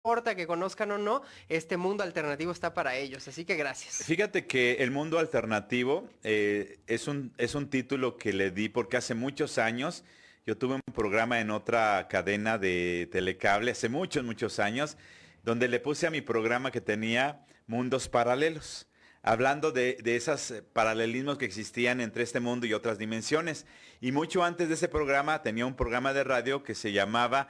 importa que conozcan o no, este mundo alternativo está para ellos. Así que gracias. Fíjate que el mundo alternativo es un título que le di porque hace muchos años yo tuve un programa en otra cadena de telecable, hace muchos, muchos años, donde le puse a mi programa que tenía mundos paralelos, hablando de esos paralelismos que existían entre este mundo y otras dimensiones. Y mucho antes de ese programa tenía un programa de radio que se llamaba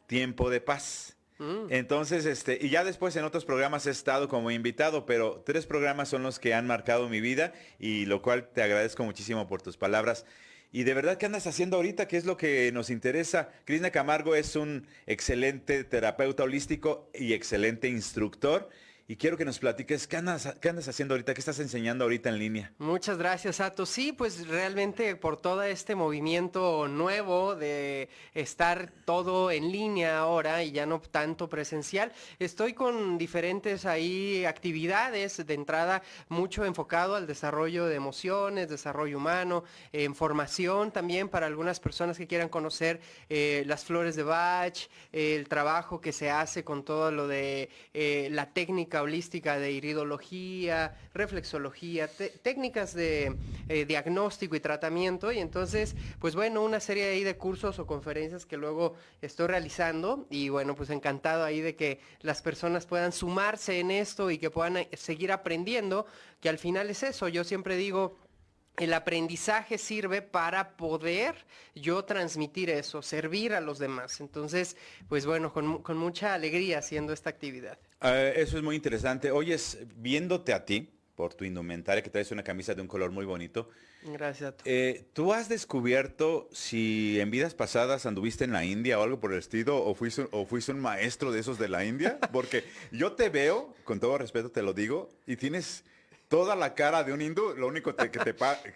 Tiempo de Paz. Mm. Entonces, y ya después en otros programas he estado como invitado, pero 3 programas son los que han marcado mi vida y lo cual te agradezco muchísimo por tus palabras. Y de verdad, ¿qué andas haciendo ahorita? ¿Qué es lo que nos interesa? Krishna Camargo es un excelente terapeuta holístico y excelente instructor. Y quiero que nos platiques, qué andas haciendo ahorita? ¿Qué estás enseñando ahorita en línea? Muchas gracias, Sato. Sí, pues realmente por todo este movimiento nuevo de estar todo en línea ahora y ya no tanto presencial, estoy con diferentes ahí actividades de entrada, mucho enfocado al desarrollo de emociones, desarrollo humano, en formación también para algunas personas que quieran conocer las flores de Bach, el trabajo que se hace con todo lo de la técnica holística de iridología, reflexología, técnicas de diagnóstico y tratamiento. Y entonces, pues bueno, una serie ahí de cursos o conferencias que luego estoy realizando. Y bueno, pues encantado ahí de que las personas puedan sumarse en esto y que puedan seguir aprendiendo, que al final es eso. Yo siempre digo, el aprendizaje sirve para poder yo transmitir eso, servir a los demás. Entonces, pues bueno, con mucha alegría haciendo esta actividad. Eso es muy interesante. Oyes, viéndote a ti, por tu indumentaria, que traes una camisa de un color muy bonito, Gracias a tú. ¿tú has descubierto si en vidas pasadas anduviste en la India o algo por el estilo, o fuiste un maestro de esos de la India? Porque yo te veo, con todo respeto te lo digo, y tienes toda la cara de un hindú. Lo único que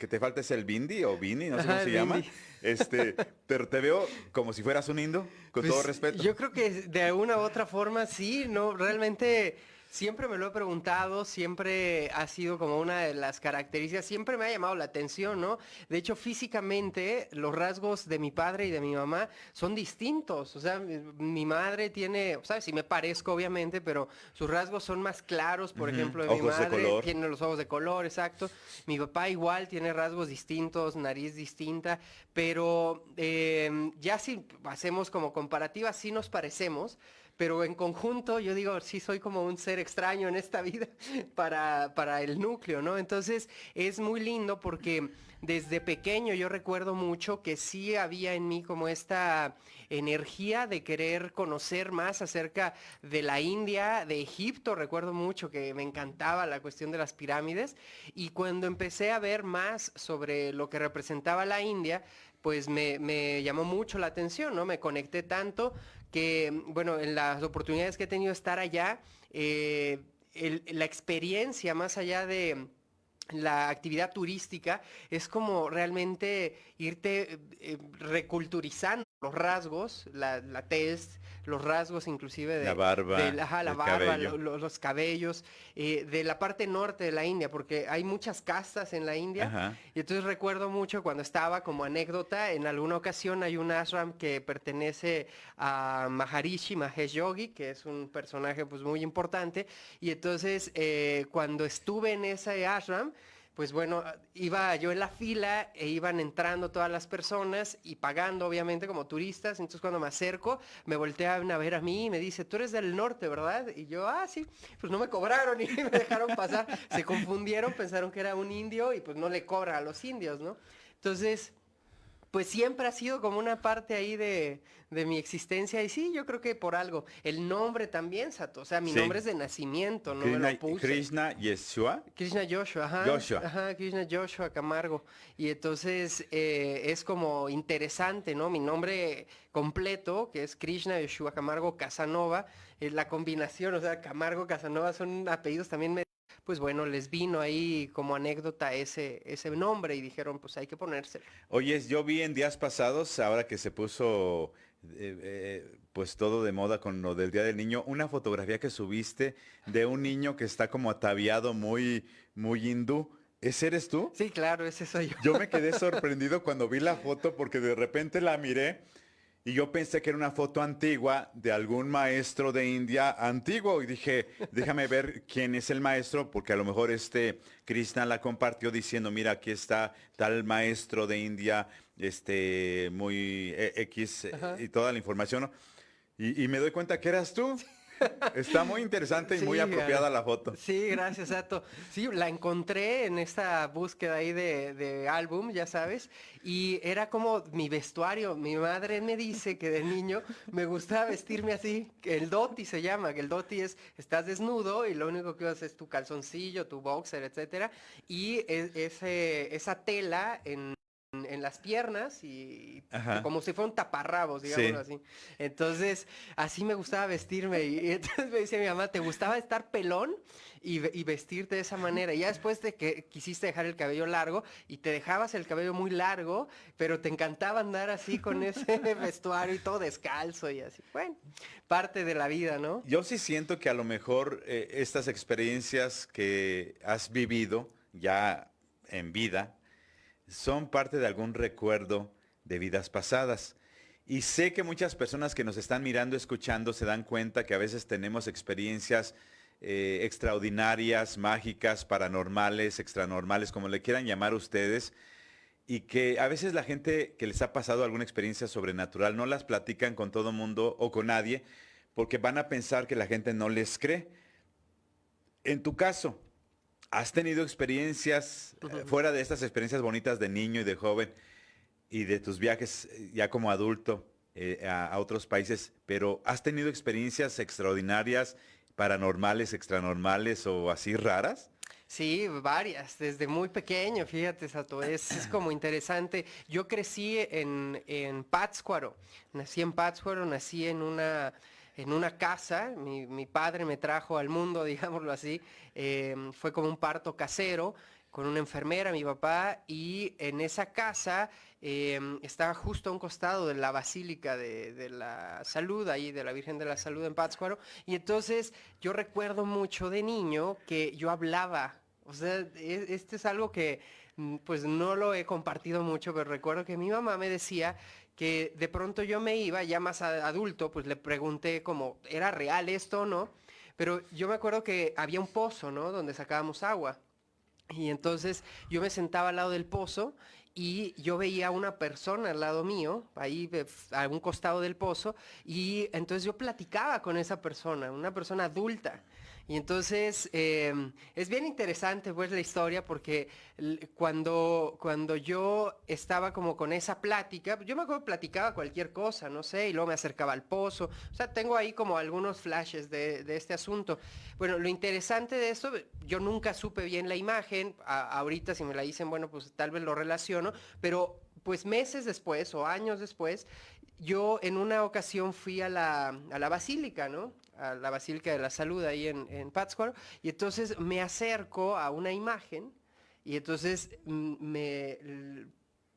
te falta es el bindi o bini, no sé cómo Ajá, se el llama. Bindi. Pero te veo como si fueras un hindú, con todo Pues respeto. yo creo que de una u otra forma sí, no, realmente siempre me lo he preguntado, siempre ha sido como una de las características, siempre me ha llamado la atención, ¿no? De hecho, físicamente los rasgos de mi padre y de mi mamá son distintos, o sea, mi madre tiene, ¿sabes? Sí me parezco obviamente, pero sus rasgos son más claros, por Ujú. ejemplo, de mi Ojos de madre color. tiene los ojos de color, exacto. Mi papá igual tiene rasgos distintos, nariz distinta, pero ya si hacemos como comparativas, sí nos parecemos, pero en conjunto yo digo, sí soy como un ser extraño en esta vida para el núcleo, ¿no? Entonces es muy lindo porque desde pequeño yo recuerdo mucho que sí había en mí como esta energía de querer conocer más acerca de la India, de Egipto. Recuerdo mucho que me encantaba la cuestión de las pirámides, y cuando empecé a ver más sobre lo que representaba la India, pues me llamó mucho la atención, ¿no? Me conecté tanto que, bueno, en las oportunidades que he tenido de estar allá, la experiencia más allá de la actividad turística es como realmente irte reculturizando los rasgos, la tez, los rasgos inclusive La de barba, ajá, la el barba, cabello. los cabellos, de la parte norte de la India, porque hay muchas castas en la India. Ajá. Y entonces recuerdo mucho cuando estaba como anécdota, en alguna ocasión hay un ashram que pertenece a Maharishi Mahesh Yogi, que es un personaje pues muy importante. Y entonces cuando estuve en ese ashram, pues bueno, iba yo en la fila e iban entrando todas las personas y pagando obviamente como turistas. Entonces cuando me acerco, me voltean a ver a mí y me dice, tú eres del norte, ¿verdad? Y yo, ah, sí, pues no me cobraron y me dejaron pasar. Se confundieron, pensaron que era un indio y pues no le cobran a los indios, ¿no? Entonces, pues siempre ha sido como una parte ahí de mi existencia. Y sí, yo creo que por algo. El nombre también, Sato. O sea, mi nombre Sí. es de nacimiento, no me Krishna, lo puse. Krishna Yeshua. Krishna Joshua, ajá, Joshua. ajá, Krishna Joshua Camargo. Y entonces es como interesante, ¿no? Mi nombre completo, que es Krishna Joshua Camargo Casanova, es la combinación, o sea, Camargo Casanova son apellidos también, pues bueno, les vino ahí como anécdota ese nombre y dijeron, pues hay que ponérselo. Oyes, yo vi en días pasados, ahora que se puso pues todo de moda con lo del Día del Niño, una fotografía que subiste de un niño que está como ataviado muy, muy hindú. ¿Ese eres tú? Sí, claro, ese soy yo. Yo me quedé sorprendido cuando vi la foto porque de repente la miré Y yo pensé que era una foto antigua de algún maestro de India antiguo. Y dije, déjame ver quién es el maestro, porque a lo mejor Krishna la compartió diciendo, mira, aquí está tal maestro de India, muy X Ajá. y toda la información, ¿no? Y me doy cuenta que eras tú. Está muy interesante y muy Sí, apropiada la foto. sí, gracias, Sato. Sí, la encontré en esta búsqueda ahí de álbum, ya sabes, y era como mi vestuario. Mi madre me dice que de niño me gustaba vestirme así, que el dhoti se llama, que el dhoti es, estás desnudo y lo único que usas es tu calzoncillo, tu boxer, etcétera, y esa tela en las piernas y Ajá. como si fueran taparrabos, digámoslo Sí. así. Entonces, así me gustaba vestirme y entonces me decía mi mamá, ¿te gustaba estar pelón y vestirte de esa manera? Y ya después de que quisiste dejar el cabello largo y te dejabas el cabello muy largo, pero te encantaba andar así con ese vestuario y todo descalzo y así. Bueno, parte de la vida, ¿no? Yo sí siento que a lo mejor estas experiencias que has vivido ya en vida son parte de algún recuerdo de vidas pasadas. Y sé que muchas personas que nos están mirando, escuchando, se dan cuenta que a veces tenemos experiencias extraordinarias, mágicas, paranormales, extranormales, como le quieran llamar ustedes, y que a veces la gente que les ha pasado alguna experiencia sobrenatural no las platican con todo mundo o con nadie, porque van a pensar que la gente no les cree. En tu caso, ¿has tenido experiencias fuera de estas experiencias bonitas de niño y de joven y de tus viajes ya como adulto a otros países, pero has tenido experiencias extraordinarias, paranormales, extranormales o así raras? Sí, varias, desde muy pequeño, fíjate, Sato, es como interesante. Yo crecí en Pátzcuaro, nací en Pátzcuaro, nací en una casa, mi padre me trajo al mundo, digámoslo así, fue como un parto casero con una enfermera, mi papá, y en esa casa estaba justo a un costado de la Basílica de la Salud, ahí de la Virgen de la Salud en Pátzcuaro, y entonces yo recuerdo mucho de niño que yo hablaba. O sea, este es algo que pues no lo he compartido mucho, pero recuerdo que mi mamá me decía que de pronto yo me iba, ya más adulto, pues le pregunté como, ¿era real esto o no? Pero yo me acuerdo que había un pozo, ¿no? Donde sacábamos agua. Y entonces yo me sentaba al lado del pozo y yo veía a una persona al lado mío, ahí a un costado del pozo, y entonces yo platicaba con esa persona, una persona adulta. Y entonces es bien interesante pues la historia porque cuando yo estaba como con esa plática, yo me acuerdo que platicaba cualquier cosa, no sé, y luego me acercaba al pozo. O sea, tengo ahí como algunos flashes de este asunto. Bueno, lo interesante de esto, yo nunca supe bien la imagen, ahorita si me la dicen, bueno, pues tal vez lo relaciono, pero pues meses después o años después, yo en una ocasión fui a la basílica, ¿no? A la Basílica de la Salud ahí en Pátzcuaro, y entonces me acerco a una imagen y entonces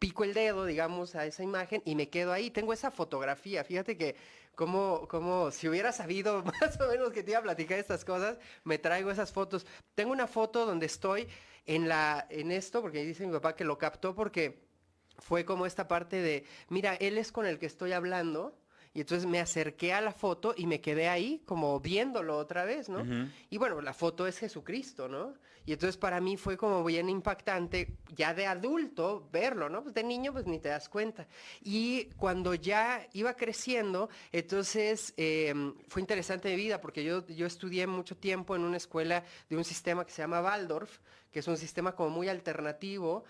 pico el dedo, digamos, a esa imagen y me quedo ahí. Tengo esa fotografía, fíjate que como si hubiera sabido más o menos que te iba a platicar estas cosas, me traigo esas fotos. Tengo una foto donde estoy en esto, porque dice mi papá que lo captó porque fue como esta parte de, mira, él es con el que estoy hablando. Y entonces me acerqué a la foto y me quedé ahí como viéndolo otra vez, ¿no? Ujú. Y bueno, la foto es Jesucristo, ¿no? Y entonces para mí fue como bien impactante ya de adulto verlo, ¿no? Pues de niño pues ni te das cuenta. Y cuando ya iba creciendo, entonces fue interesante mi vida porque yo estudié mucho tiempo en una escuela de un sistema que se llama Waldorf, que es un sistema como muy alternativo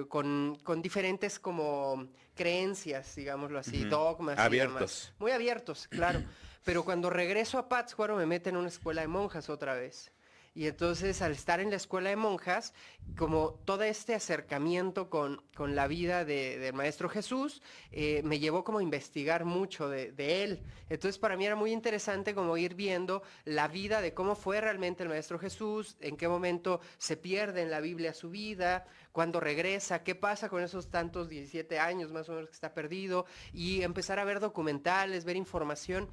con diferentes como creencias, digámoslo así, Ujú. dogmas y demás. Abiertos. Muy abiertos, claro. Pero cuando regreso a Pátzcuaro me meten en una escuela de monjas otra vez. Y entonces al estar en la escuela de monjas, como todo este acercamiento con la vida del Maestro Jesús, me llevó como a investigar mucho de él. Entonces para mí era muy interesante como ir viendo la vida de cómo fue realmente el Maestro Jesús, en qué momento se pierde en la Biblia su vida, cuándo regresa, qué pasa con esos tantos 17 años más o menos que está perdido, y empezar a ver documentales, ver información.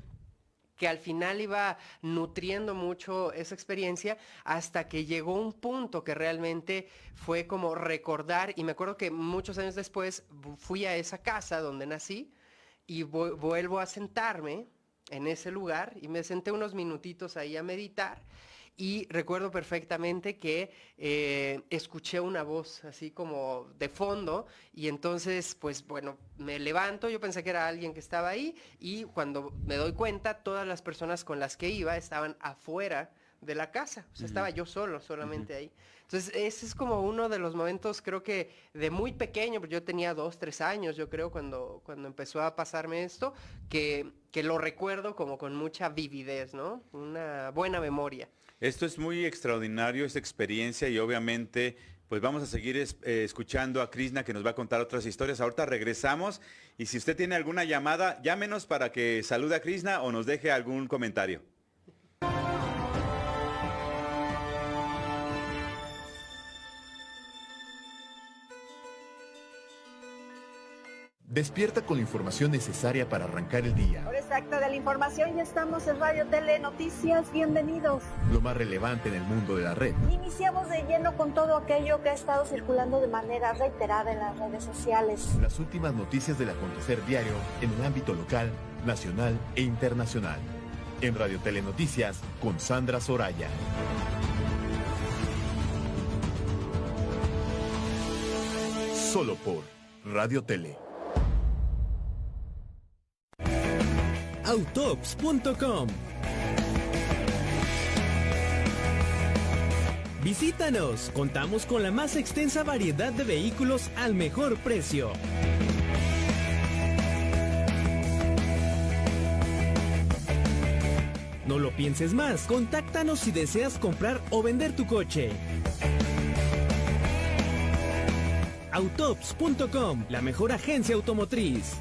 que al final iba nutriendo mucho esa experiencia hasta que llegó un punto que realmente fue como recordar, y me acuerdo que muchos años después fui a esa casa donde nací y vuelvo a sentarme en ese lugar y me senté unos minutitos ahí a meditar. Y recuerdo perfectamente que escuché una voz así como de fondo y entonces pues bueno, me levanto, yo pensé que era alguien que estaba ahí y cuando me doy cuenta todas las personas con las que iba estaban afuera de la casa, o sea, estaba yo solo, solamente ahí. Entonces ese es como uno de los momentos creo que de muy pequeño, porque yo tenía 2, 3 años yo creo cuando empezó a pasarme esto, que lo recuerdo como con mucha vividez, ¿no? Una buena memoria. Esto es muy extraordinario, esta experiencia y obviamente pues vamos a seguir escuchando a Krishna que nos va a contar otras historias. Ahorita regresamos y si usted tiene alguna llamada, llámenos para que salude a Krishna o nos deje algún comentario. Despierta con la información necesaria para arrancar el día. Hora exacta de la información, ya estamos en Radio Tele Noticias, bienvenidos. Lo más relevante en el mundo de la red. Iniciamos de lleno con todo aquello que ha estado circulando de manera reiterada en las redes sociales. Las últimas noticias del acontecer diario en el ámbito local, nacional e internacional. En Radio Tele Noticias con Sandra Soraya. Solo por Radio Tele. Autops.com. Visítanos, contamos con la más extensa variedad de vehículos al mejor precio. No lo pienses más, contáctanos si deseas comprar o vender tu coche. Autops.com, la mejor agencia automotriz.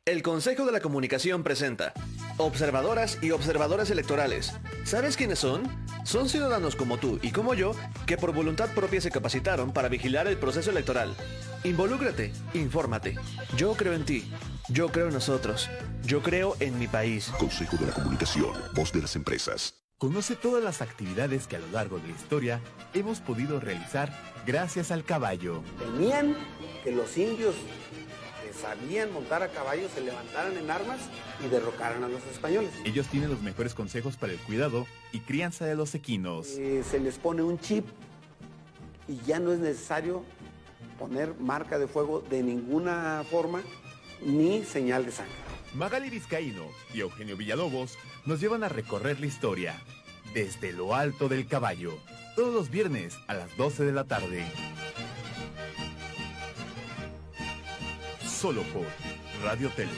El Consejo de la Comunicación presenta Observadoras y Observadores Electorales. ¿Sabes quiénes son? Son ciudadanos como tú y como yo que por voluntad propia se capacitaron para vigilar el proceso electoral. Involúcrate, infórmate. Yo creo en ti. Yo creo en nosotros. Yo creo en mi país. Consejo de la Comunicación, voz de las empresas. Conoce todas las actividades que a lo largo de la historia hemos podido realizar gracias al caballo. Temían que los indios que sabían montar a caballo se levantaran en armas y derrocaran a los españoles. Ellos tienen los mejores consejos para el cuidado y crianza de los equinos. Se les pone un chip y ya no es necesario poner marca de fuego de ninguna forma ni señal de sangre. Magali Vizcaíno y Eugenio Villalobos nos llevan a recorrer la historia desde lo alto del caballo, todos los viernes a las 12 de la tarde. Solo por Radio Tele.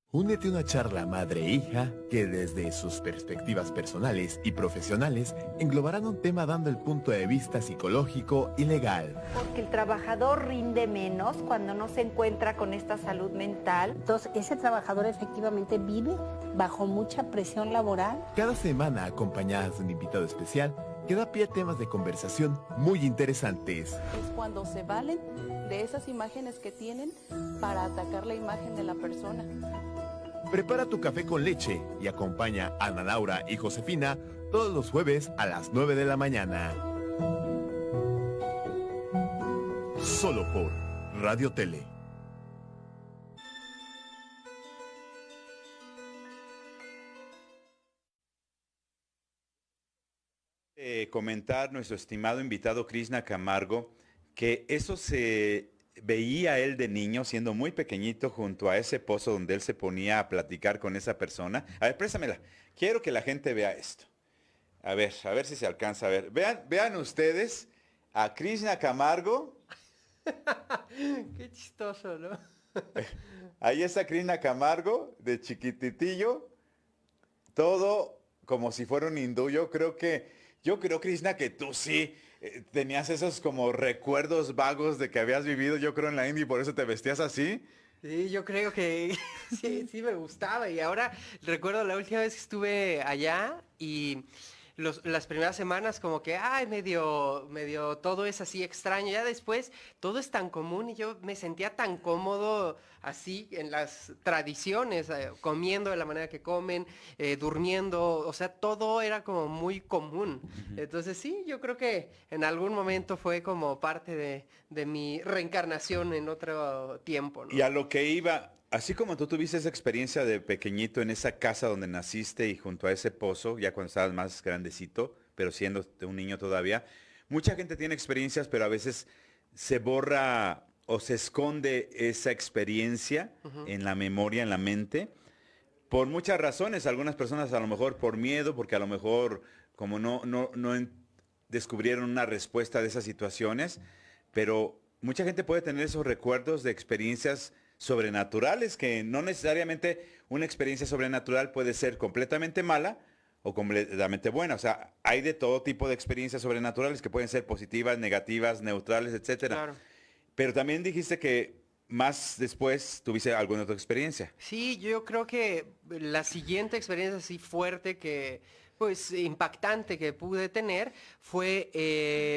Únete a una charla madre-hija que desde sus perspectivas personales y profesionales englobarán un tema dando el punto de vista psicológico y legal. Porque el trabajador rinde menos cuando no se encuentra con esta salud mental. Entonces, ese trabajador efectivamente vive bajo mucha presión laboral. Cada semana, acompañadas de un invitado especial, que da pie a temas de conversación muy interesantes. Es cuando se valen de esas imágenes que tienen para atacar la imagen de la persona. Prepara tu café con leche y acompaña a Ana Laura y Josefina todos los jueves a las 9 de la mañana. Solo por Radio Tele. Comentar nuestro estimado invitado Krishna Camargo que eso se veía él de niño siendo muy pequeñito junto a ese pozo donde él se ponía a platicar con esa persona. A ver, préstamela. Quiero que la gente vea esto. A ver si se alcanza a ver. Vean ustedes a Krishna Camargo. Qué chistoso, ¿no? Ahí está Krishna Camargo de chiquititillo. Todo como si fuera un hindú. Yo Yo creo, Krishna, que tú sí tenías esos como recuerdos vagos de que habías vivido, yo creo, en la India y por eso te vestías así. Sí, yo creo que sí me gustaba. Y ahora recuerdo la última vez que estuve allá y las primeras semanas como que, ay, medio todo es así extraño. Ya después todo es tan común y yo me sentía tan cómodo así en las tradiciones, comiendo de la manera que comen, durmiendo, o sea, todo era como muy común. Entonces sí, yo creo que en algún momento fue como parte de mi reencarnación en otro tiempo, ¿no? Y a lo que iba, así como tú tuviste esa experiencia de pequeñito en esa casa donde naciste y junto a ese pozo, ya cuando estabas más grandecito, pero siendo un niño todavía, mucha gente tiene experiencias, pero a veces se borra o se esconde esa experiencia en la memoria, en la mente, por muchas razones. Algunas personas a lo mejor por miedo, porque a lo mejor como no descubrieron una respuesta de esas situaciones, pero mucha gente puede tener esos recuerdos de experiencias sobrenaturales, que no necesariamente una experiencia sobrenatural puede ser completamente mala o completamente buena. O sea, hay de todo tipo de experiencias sobrenaturales que pueden ser positivas, negativas, neutrales, etcétera. Claro. Pero también dijiste que más después tuviste alguna otra experiencia. Sí, yo creo que la siguiente experiencia así fuerte que, pues impactante que pude tener fue,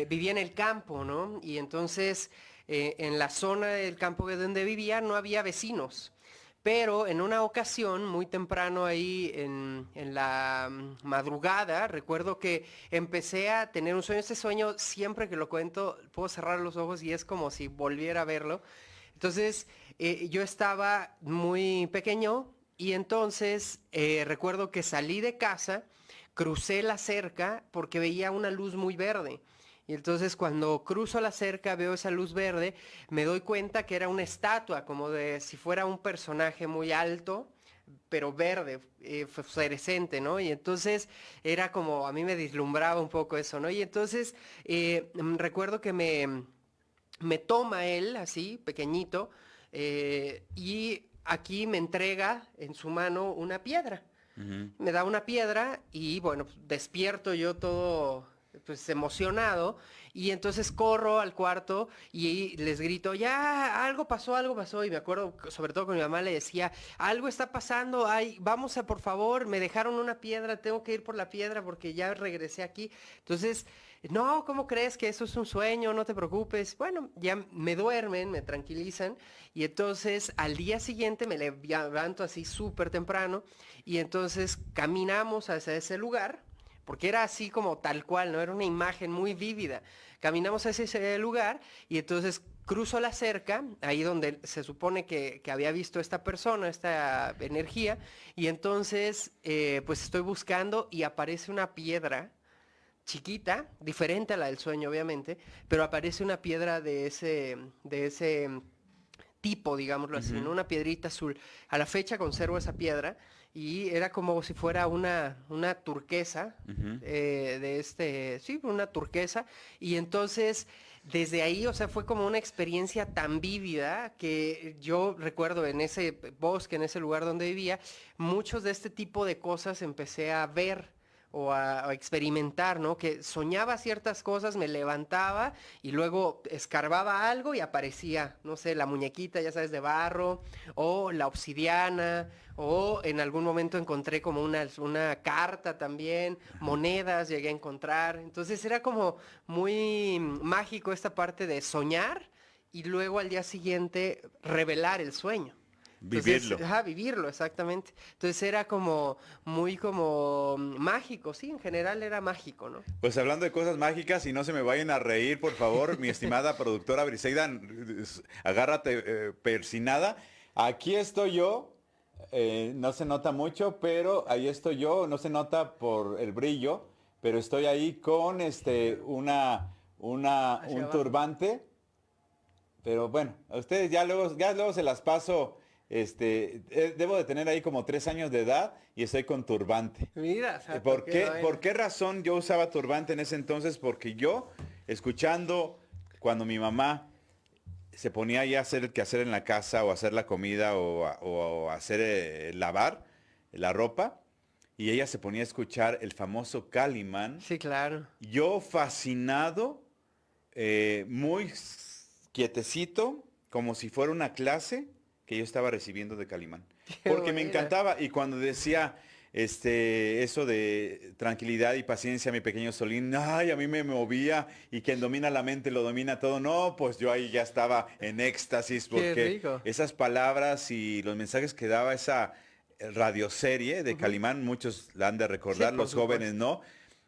vivía en el campo, ¿no? Y entonces en la zona del campo donde vivía no había vecinos. Pero en una ocasión, muy temprano ahí en la madrugada, recuerdo que empecé a tener un sueño. Este sueño, siempre que lo cuento, puedo cerrar los ojos y es como si volviera a verlo. Entonces, yo estaba muy pequeño y entonces recuerdo que salí de casa, crucé la cerca porque veía una luz muy verde. Y entonces cuando cruzo la cerca, veo esa luz verde, me doy cuenta que era una estatua, como de si fuera un personaje muy alto, pero verde, fosforescente, ¿no? Y entonces era como, a mí me deslumbraba un poco eso, ¿no? Y entonces recuerdo que me toma él, así, pequeñito, y aquí me entrega en su mano una piedra. Me da una piedra y bueno, despierto yo todo pues emocionado y entonces corro al cuarto y les grito, ya, algo pasó, y me acuerdo, sobre todo con mi mamá le decía, algo está pasando, ay, vamos a, por favor, me dejaron una piedra, tengo que ir por la piedra porque ya regresé aquí. Entonces, no, ¿cómo crees que eso es un sueño? No te preocupes. Bueno, ya me duermen, me tranquilizan y entonces al día siguiente me levanto así súper temprano y entonces caminamos hacia ese lugar, porque era así como tal cual, ¿no? Era una imagen muy vívida. Caminamos hacia ese lugar y entonces cruzo la cerca, ahí donde se supone que había visto esta persona, esta energía, y entonces pues estoy buscando y aparece una piedra chiquita, diferente a la del sueño obviamente, pero aparece una piedra de ese tipo, digámoslo así, ¿no? Una piedrita azul. A la fecha conservo esa piedra y era como si fuera una turquesa, sí, una turquesa. Y entonces, desde ahí, o sea, fue como una experiencia tan vívida que yo recuerdo en ese bosque, en ese lugar donde vivía, muchos de este tipo de cosas empecé a ver o a experimentar, ¿no? Que soñaba ciertas cosas, me levantaba y luego escarbaba algo y aparecía, no sé, la muñequita, ya sabes, de barro, o la obsidiana, o en algún momento encontré como una carta también, monedas llegué a encontrar. Entonces era como muy mágico esta parte de soñar y luego al día siguiente revelar el sueño. Entonces, Vivirlo. Vivirlo, exactamente. Entonces era como muy como mágico, sí, en general era mágico, ¿no? Pues hablando de cosas mágicas, y no se me vayan a reír, por favor, mi estimada productora Briseida, agárrate persinada. Aquí estoy yo, no se nota mucho, pero ahí estoy yo, no se nota por el brillo, pero estoy ahí con un turbante. Pero bueno, a ustedes ya luego se las paso. Debo de tener ahí como 3 años de edad y estoy con turbante. Mira, ¿Por qué razón yo usaba turbante en ese entonces? Porque yo, escuchando cuando mi mamá se ponía ahí a hacer el quehacer en la casa o hacer la comida o hacer lavar la ropa, y ella se ponía a escuchar el famoso Calimán. Sí, claro. Yo fascinado, muy quietecito, como si fuera una clase que yo estaba recibiendo de Calimán. Porque me encantaba. Y cuando decía eso de tranquilidad y paciencia, mi pequeño Solín, ay, a mí me movía, y quien domina la mente lo domina todo. No, pues yo ahí ya estaba en éxtasis, porque esas palabras y los mensajes que daba esa radioserie de Calimán, muchos la han de recordar, los jóvenes no.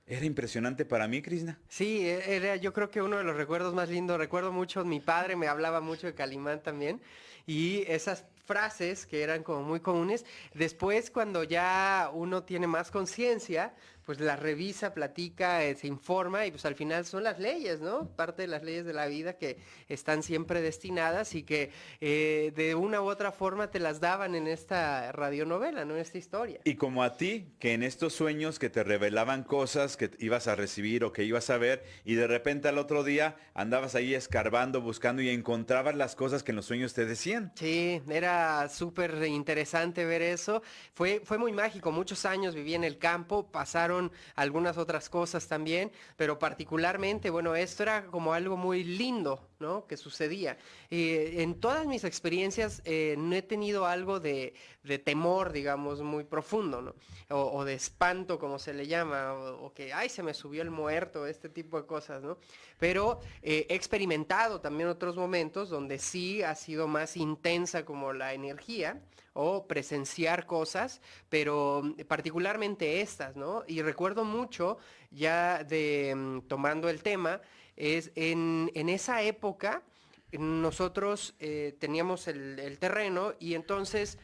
Era impresionante para mí, Krishna. Sí, era yo creo que uno de los recuerdos más lindos. Recuerdo mucho, mi padre me hablaba mucho de Calimán también, y esas frases que eran como muy comunes. Después, cuando ya uno tiene más conciencia, pues las revisa, platica, se informa, y pues al final son las leyes, ¿no? Parte de las leyes de la vida que están siempre destinadas y que de una u otra forma te las daban en esta radionovela, ¿no? En esta historia. Y como a ti, que en estos sueños que te revelaban cosas que ibas a recibir o que ibas a ver, y de repente al otro día andabas ahí escarbando, buscando, y encontrabas las cosas que en los sueños te decían. Sí, era súper interesante ver eso. Fue muy mágico. Muchos años viví en el campo, pasaron algunas otras cosas también, pero particularmente, bueno, esto era como algo muy lindo, ¿no? Que sucedía. En todas mis experiencias no he tenido algo de temor, digamos, muy profundo, ¿no? O de espanto, como se le llama, o que, ay, se me subió el muerto, este tipo de cosas, ¿no? Pero he experimentado también otros momentos donde sí ha sido más intensa como la energía, o presenciar cosas, pero particularmente estas, ¿no? Y recuerdo mucho, ya tomando el tema, es en esa época nosotros teníamos el terreno, y entonces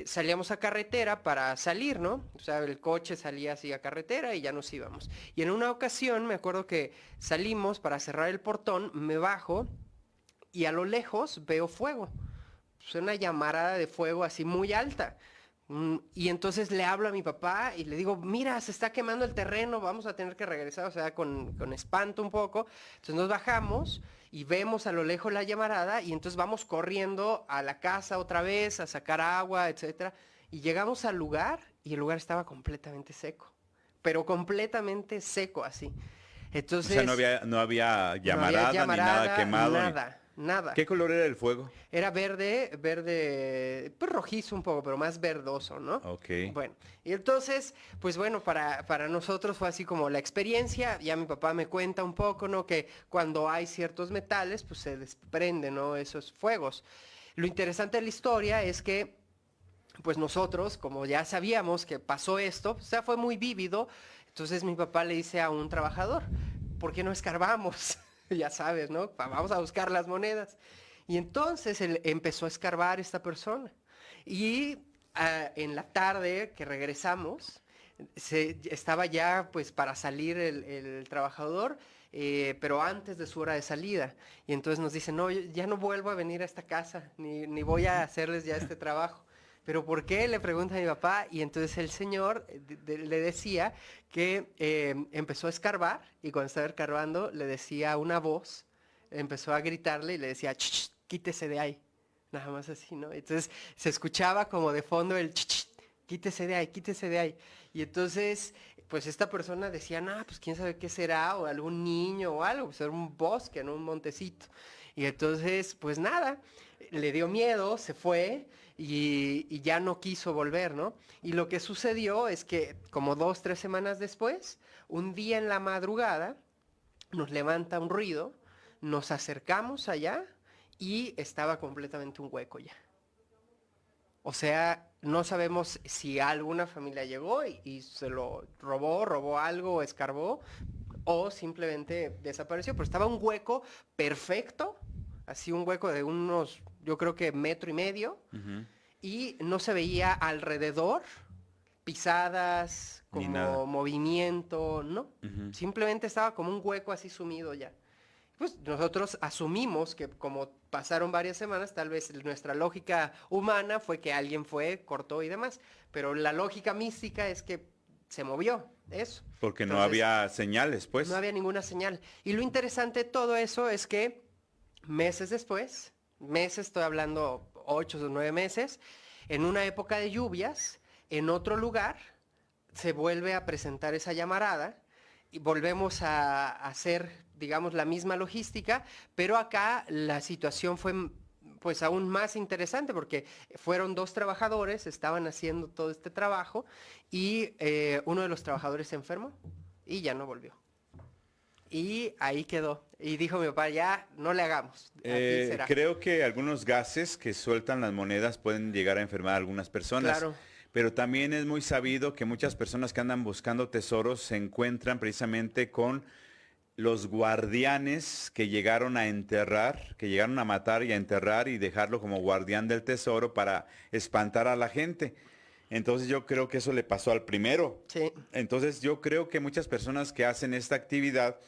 salíamos a carretera para salir, ¿no? O sea, el coche salía así a carretera y ya nos íbamos. Y en una ocasión me acuerdo que salimos para cerrar el portón, me bajo y a lo lejos veo fuego. Pues una llamarada de fuego así muy alta. Y entonces le hablo a mi papá y le digo, mira, se está quemando el terreno, vamos a tener que regresar, o sea, con espanto un poco. Entonces nos bajamos y vemos a lo lejos la llamarada, y entonces vamos corriendo a la casa otra vez a sacar agua, etcétera. Y llegamos al lugar y el lugar estaba completamente seco, pero completamente seco así. Entonces, o sea, no había llamarada, ni nada quemado. Nada. ¿Qué color era el fuego? Era verde, pues rojizo un poco, pero más verdoso, ¿no? Ok. Bueno, y entonces, pues bueno, para nosotros fue así como la experiencia. Ya mi papá me cuenta un poco, ¿no? Que cuando hay ciertos metales, pues se desprenden, ¿no? Esos fuegos. Lo interesante de la historia es que, pues nosotros, como ya sabíamos que pasó esto, o sea, fue muy vívido. Entonces mi papá le dice a un trabajador, ¿por qué no escarbamos? Ya sabes, ¿no? Vamos a buscar las monedas. Y entonces él empezó a escarbar esta persona. Y en la tarde que regresamos, estaba ya pues para salir el trabajador, pero antes de su hora de salida. Y entonces nos dice, no, ya no vuelvo a venir a esta casa, ni voy a hacerles ya este trabajo. ¿Pero por qué? Le pregunta a mi papá, y entonces el señor le decía que empezó a escarbar, y cuando estaba escarbando le decía una voz, empezó a gritarle y le decía, ch, quítese de ahí, nada más así, ¿no? Entonces se escuchaba como de fondo el ch, quítese de ahí, quítese de ahí. Y entonces, pues esta persona decía, no, pues quién sabe qué será, o algún niño o algo, pues era un bosque, ¿no? Un montecito. Y entonces, pues nada, le dio miedo, se fue, y ya no quiso volver, ¿no? Y lo que sucedió es que como 2, 3 semanas después, un día en la madrugada, nos levanta un ruido, nos acercamos allá y estaba completamente un hueco ya. O sea, no sabemos si alguna familia llegó y se lo robó algo, escarbó, o simplemente desapareció, pero estaba un hueco perfecto, así un hueco de unos, yo creo que 1.5 metros, y no se veía alrededor pisadas, como movimiento, ¿no? Simplemente estaba como un hueco así sumido ya. Pues nosotros asumimos que como pasaron varias semanas, tal vez nuestra lógica humana fue que alguien fue, cortó y demás, pero la lógica mística es que se movió eso. Porque no había señales, pues. No había ninguna señal. Y lo interesante de todo eso es que meses después, estoy hablando 8 o 9 meses, en una época de lluvias, en otro lugar, se vuelve a presentar esa llamarada y volvemos a hacer, digamos, la misma logística, pero acá la situación fue pues aún más interesante porque fueron 2 trabajadores, estaban haciendo todo este trabajo y uno de los trabajadores se enfermó y ya no volvió. Y ahí quedó. Y dijo mi papá, ya no le hagamos. Aquí será. Creo que algunos gases que sueltan las monedas pueden llegar a enfermar a algunas personas. Claro. Pero también es muy sabido que muchas personas que andan buscando tesoros se encuentran precisamente con los guardianes que llegaron a enterrar, que llegaron a matar y a enterrar y dejarlo como guardián del tesoro para espantar a la gente. Entonces yo creo que eso le pasó al primero. Sí. Entonces yo creo que muchas personas que hacen esta actividad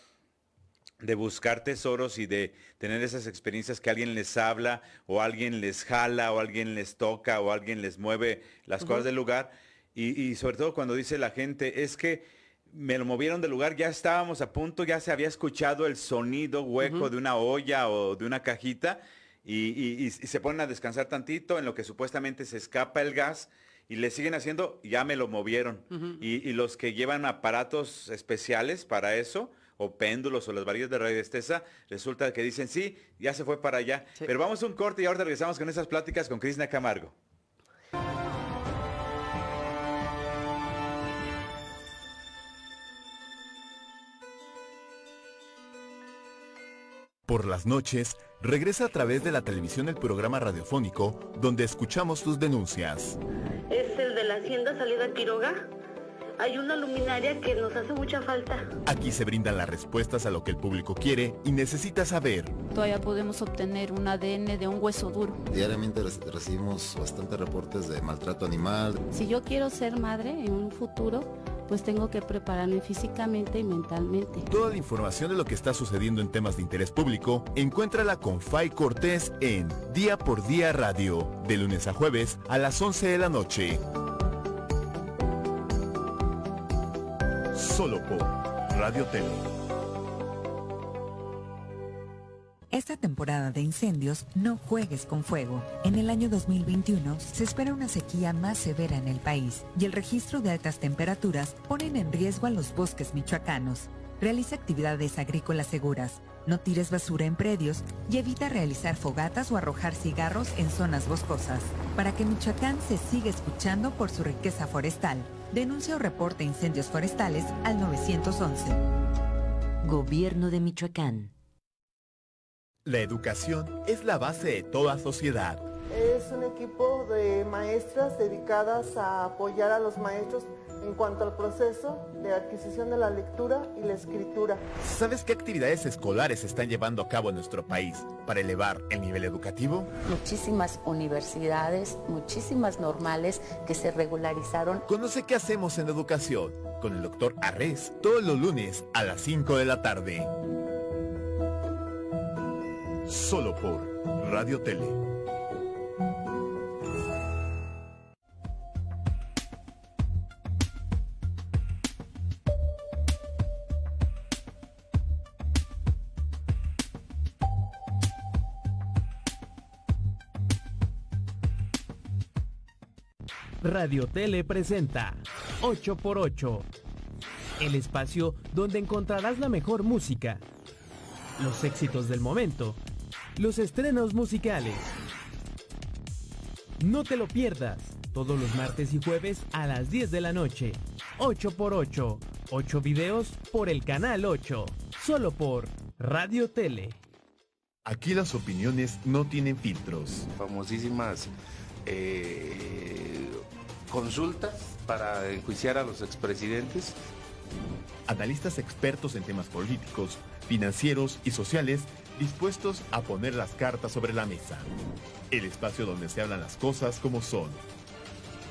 de buscar tesoros y de tener esas experiencias que alguien les habla o alguien les jala o alguien les toca o alguien les mueve las cosas del lugar y sobre todo cuando dice la gente es que me lo movieron del lugar, ya estábamos a punto, ya se había escuchado el sonido hueco de una olla o de una cajita y se ponen a descansar tantito en lo que supuestamente se escapa el gas y le siguen haciendo, ya me lo movieron. Y los que llevan aparatos especiales para eso, o péndulos o las varillas de radiestesia, resulta que dicen, sí, ya se fue para allá. Sí. Pero vamos a un corte y ahora regresamos con esas pláticas con Krishna Camargo. Por las noches, regresa a través de la televisión el programa radiofónico donde escuchamos tus denuncias. ¿Es el de la hacienda salida Quiroga? Hay una luminaria que nos hace mucha falta. Aquí se brindan las respuestas a lo que el público quiere y necesita saber. Todavía podemos obtener un ADN de un hueso duro. Diariamente recibimos bastantes reportes de maltrato animal. Si yo quiero ser madre en un futuro, pues tengo que prepararme físicamente y mentalmente. Toda la información de lo que está sucediendo en temas de interés público, encuéntrala con Fay Cortés en Día por Día Radio, de lunes a jueves a las 11 de la noche. Solo por Radio Tele. Esta temporada de incendios, no juegues con fuego. En el año 2021 se espera una sequía más severa en el país y el registro de altas temperaturas ponen en riesgo a los bosques michoacanos. Realiza actividades agrícolas seguras, no tires basura en predios y evita realizar fogatas o arrojar cigarros en zonas boscosas. Para que Michoacán se siga escuchando por su riqueza forestal, denuncia o reporta incendios forestales al 911. Gobierno de Michoacán. La educación es la base de toda sociedad. Es un equipo de maestras dedicadas a apoyar a los maestros en cuanto al proceso de adquisición de la lectura y la escritura. ¿Sabes qué actividades escolares se están llevando a cabo en nuestro país para elevar el nivel educativo? Muchísimas universidades, muchísimas normales que se regularizaron. Conoce qué hacemos en educación con el doctor Arrés todos los lunes a las 5 de la tarde. Solo por Radio Tele. Radio Tele presenta 8x8, el espacio donde encontrarás la mejor música, los éxitos del momento, los estrenos musicales. No te lo pierdas, todos los martes y jueves a las 10 de la noche. 8x8, 8 videos por el canal 8, solo por Radio Tele. Aquí las opiniones no tienen filtros. Famosísimas consultas para enjuiciar a los expresidentes. Analistas expertos en temas políticos, financieros y sociales dispuestos a poner las cartas sobre la mesa. El espacio donde se hablan las cosas como son.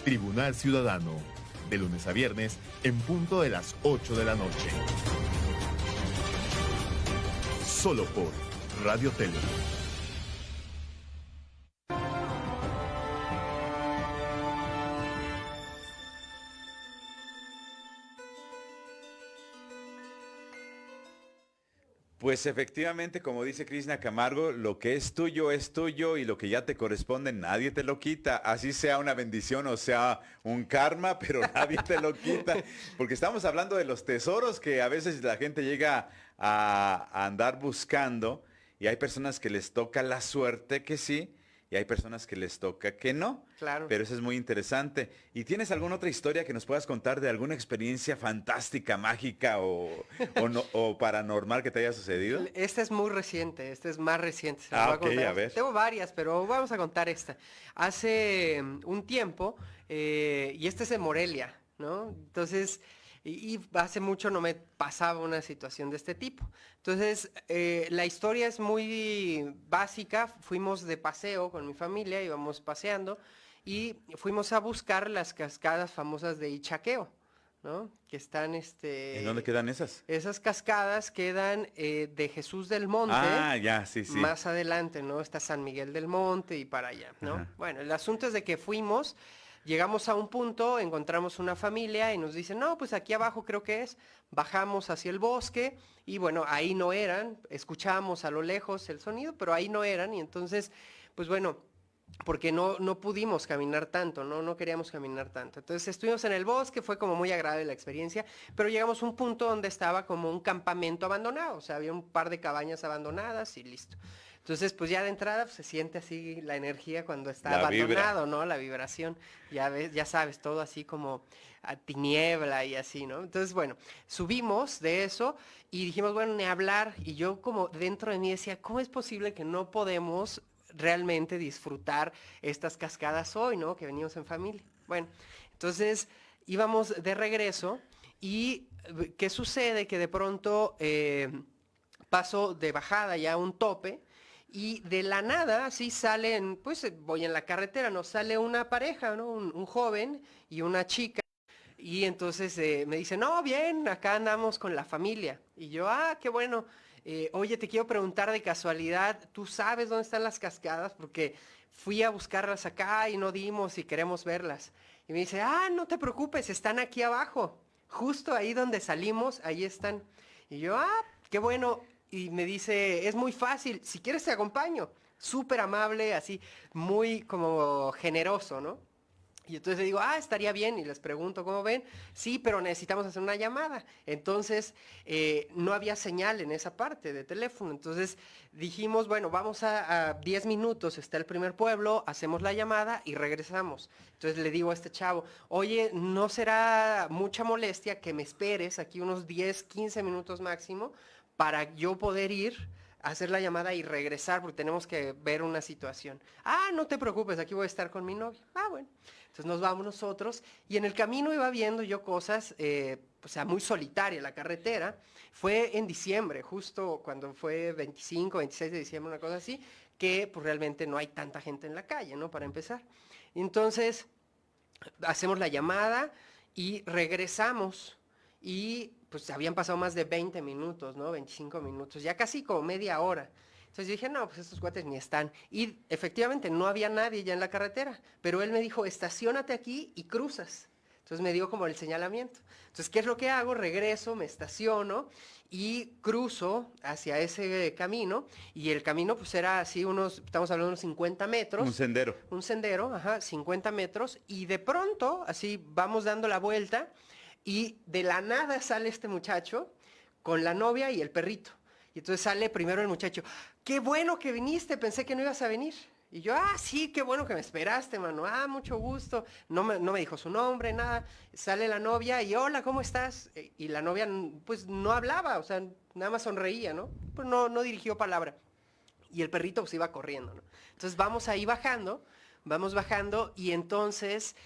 Tribunal Ciudadano, de lunes a viernes en punto de las 8 de la noche. Solo por Radio Tele. Pues efectivamente, como dice Krishna Camargo, lo que es tuyo y lo que ya te corresponde nadie te lo quita. Así sea una bendición o sea un karma, pero nadie te lo quita. Porque estamos hablando de los tesoros que a veces la gente llega a andar buscando y hay personas que les toca la suerte que sí y hay personas que les toca que no. Claro. Pero eso es muy interesante. ¿Y tienes alguna otra historia que nos puedas contar de alguna experiencia fantástica, mágica o paranormal que te haya sucedido? Este es muy reciente, este es más reciente. Se lo Ah, voy a ok, contar. a ver. Tengo varias, pero vamos a contar esta. Hace un tiempo, y este es en Morelia, ¿no? Entonces, y hace mucho no me pasaba una situación de este tipo. Entonces, la historia es muy básica. Fuimos de paseo con mi familia, íbamos paseando y fuimos a buscar las cascadas famosas de Ichaqueo, ¿no? Que están, ¿En dónde quedan esas? Esas cascadas quedan de Jesús del Monte. Ah, ya, sí, sí. Más adelante, ¿no? Está San Miguel del Monte y para allá, ¿no? Ajá. Bueno, el asunto es de que fuimos, llegamos a un punto, encontramos una familia y nos dicen, no, pues aquí abajo creo que es. Bajamos hacia el bosque y bueno, ahí no eran. Escuchábamos a lo lejos el sonido, pero ahí no eran y entonces, pues bueno, porque no pudimos caminar tanto, no queríamos caminar tanto. Entonces estuvimos en el bosque, fue como muy agradable la experiencia, pero llegamos a un punto donde estaba como un campamento abandonado, o sea, había un par de cabañas abandonadas y listo. Entonces, pues ya de entrada pues, se siente así la energía cuando está La abandonado, vibra. ¿no? La vibración, ya ves, ya sabes, todo así como a tiniebla y así, ¿no? Entonces, bueno, subimos de eso y dijimos, bueno, ni hablar, y yo como dentro de mí decía, ¿cómo es posible que no podemos realmente disfrutar estas cascadas hoy, ¿no? Que venimos en familia. Bueno, entonces íbamos de regreso y ¿qué sucede? Que de pronto paso de bajada ya a un tope y de la nada así salen, pues voy en la carretera, ¿no? Sale una pareja, ¿no? Un joven y una chica. Y entonces me dice, no, bien, acá andamos con la familia. Y yo, ah, qué bueno. Oye, te quiero preguntar de casualidad, ¿tú sabes dónde están las cascadas? Porque fui a buscarlas acá y no dimos y queremos verlas. Y me dice, ah, no te preocupes, están aquí abajo. Justo ahí donde salimos, ahí están. Y yo, ah, qué bueno. Y me dice, es muy fácil, si quieres te acompaño. Súper amable, así, muy como generoso, ¿no? Y entonces le digo, ah, estaría bien, y les pregunto cómo ven. Sí, pero necesitamos hacer una llamada. Entonces, no había señal en esa parte de teléfono. Entonces dijimos, bueno, vamos a 10 minutos, está el primer pueblo, hacemos la llamada y regresamos. Entonces le digo a este chavo, oye, ¿no será mucha molestia que me esperes aquí unos 10, 15 minutos máximo para yo poder ir a hacer la llamada y regresar porque tenemos que ver una situación? Ah, no te preocupes, aquí voy a estar con mi novia. Ah, bueno. Entonces nos vamos nosotros y en el camino iba viendo yo cosas, o sea, muy solitaria la carretera. Fue en diciembre, justo cuando fue 25, 26 de diciembre, una cosa así, que pues realmente no hay tanta gente en la calle, ¿no? Para empezar. Entonces, hacemos la llamada y regresamos y pues habían pasado más de 20 minutos, ¿no? 25 minutos, ya casi como media hora. Entonces yo dije, no, pues estos cuates ni están. Y efectivamente no había nadie ya en la carretera, pero él me dijo, estaciónate aquí y cruzas. Entonces me dio como el señalamiento. Entonces, ¿qué es lo que hago? Regreso, me estaciono y cruzo hacia ese camino. Y el camino pues era así estamos hablando de unos 50 metros. Un sendero. Un sendero, ajá, 50 metros. Y de pronto, así vamos dando la vuelta y de la nada sale este muchacho con la novia y el perrito. Y entonces sale primero el muchacho, qué bueno que viniste, pensé que no ibas a venir. Y yo, ah, sí, qué bueno que me esperaste, mano. Ah, mucho gusto. No me dijo su nombre, nada. Sale la novia y, hola, ¿cómo estás? Y la novia, pues, no hablaba, o sea, nada más sonreía, ¿no? Pues no dirigió palabra. Y el perrito, pues, iba corriendo, ¿no? Entonces vamos ahí vamos bajando y entonces,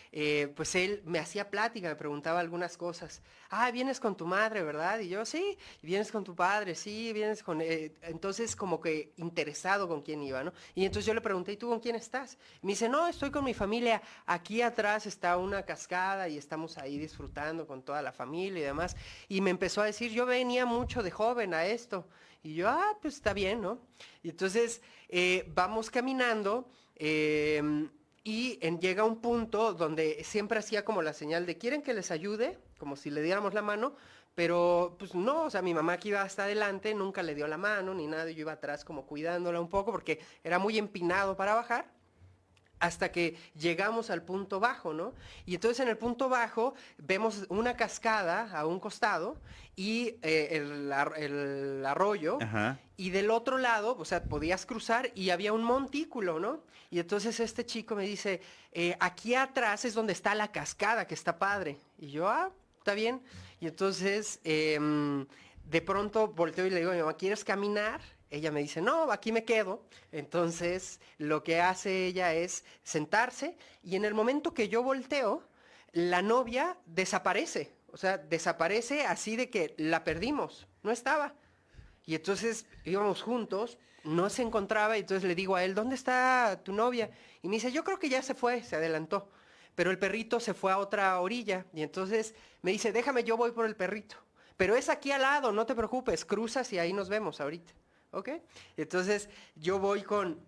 pues él me hacía plática, me preguntaba algunas cosas. Ah, vienes con tu madre, ¿verdad? Y yo, sí. ¿Y vienes con tu padre? Sí, vienes con... entonces, como que interesado con quién iba, ¿no? Y entonces yo le pregunté, ¿y tú con quién estás? Y me dice, no, estoy con mi familia. Aquí atrás está una cascada y estamos ahí disfrutando con toda la familia y demás. Y me empezó a decir, yo venía mucho de joven a esto. Y yo, ah, pues está bien, ¿no? Y entonces, vamos caminando... y llega un punto donde siempre hacía como la señal de ¿quieren que les ayude? Como si le diéramos la mano, Pero pues no, o sea, mi mamá que iba hasta adelante nunca le dio la mano ni nada, yo iba atrás como cuidándola un poco porque era muy empinado para bajar. Hasta que llegamos al punto bajo, ¿no? Y entonces en el punto bajo vemos una cascada a un costado y el arroyo. Ajá. Y del otro lado, o sea, podías cruzar y había un montículo, ¿no? Y entonces este chico me dice, aquí atrás es donde está la cascada, que está padre. Y yo, está bien. Y entonces de pronto volteo y le digo a mi mamá, ¿quieres caminar? Ella me dice, no, aquí me quedo. Entonces, lo que hace ella es sentarse y en el momento que yo volteo, la novia desaparece. O sea, desaparece así de que la perdimos. No estaba. Y entonces íbamos juntos, no se encontraba y entonces le digo a él, ¿dónde está tu novia? Y me dice, yo creo que ya se fue, se adelantó. Pero el perrito se fue a otra orilla y entonces me dice, déjame, yo voy por el perrito. Pero es aquí al lado, no te preocupes, cruzas y ahí nos vemos ahorita. ¿Ok? Entonces yo voy con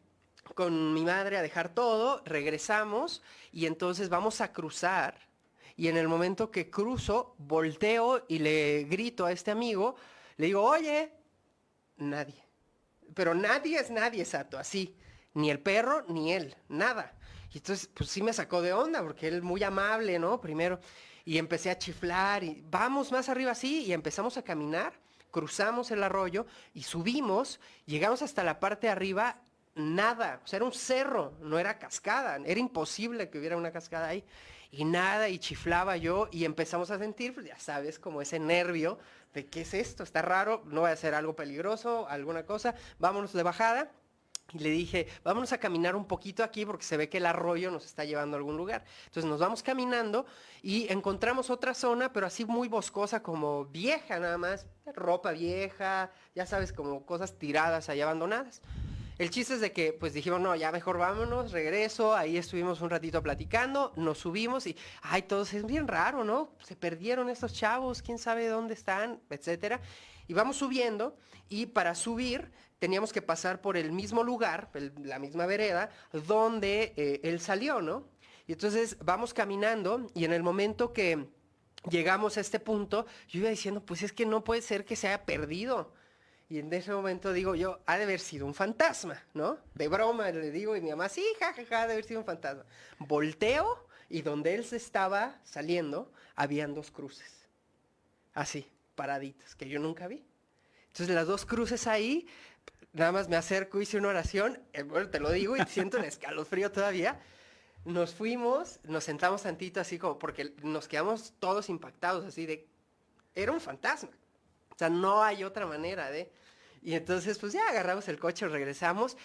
mi madre a dejar todo, regresamos y entonces vamos a cruzar y en el momento que cruzo, volteo y le grito a este amigo, le digo, oye, nadie. Pero nadie es nadie, Sato, así. Ni el perro, ni él, nada. Y entonces, pues sí me sacó de onda porque él muy amable, ¿no? Primero. Y empecé a chiflar y vamos más arriba así y empezamos a caminar. Cruzamos el arroyo y subimos, llegamos hasta la parte de arriba, nada, o sea, era un cerro, no era cascada, era imposible que hubiera una cascada ahí, y nada, y chiflaba yo, y empezamos a sentir, pues ya sabes, como ese nervio de qué es esto, está raro, no va a ser algo peligroso, alguna cosa, vámonos de bajada. Y le dije, vámonos a caminar un poquito aquí porque se ve que el arroyo nos está llevando a algún lugar. Entonces nos vamos caminando y encontramos otra zona, pero así muy boscosa, como vieja nada más. Ropa vieja, ya sabes, como cosas tiradas ahí abandonadas. El chiste es de que pues dijimos, no, ya mejor vámonos, regreso. Ahí estuvimos un ratito platicando, nos subimos y, ay, todos es bien raro, ¿no? Se perdieron estos chavos, quién sabe dónde están, etcétera. Y vamos subiendo y para subir teníamos que pasar por el mismo lugar, la misma vereda, donde él salió, ¿no? Y entonces vamos caminando y en el momento que llegamos a este punto, yo iba diciendo, pues es que no puede ser que se haya perdido. Y en ese momento digo yo, ha de haber sido un fantasma, ¿no? De broma le digo y mi mamá, sí, jajaja, ha de haber sido un fantasma. Volteo y donde él se estaba saliendo, habían dos cruces. Así, paraditas, que yo nunca vi. Entonces las dos cruces ahí, nada más me acerco, hice una oración, bueno, te lo digo y siento un escalofrío todavía. Nos fuimos, nos sentamos tantito así como, porque nos quedamos todos impactados así de, era un fantasma. O sea, no hay otra manera de... Y entonces pues ya agarramos el coche, regresamos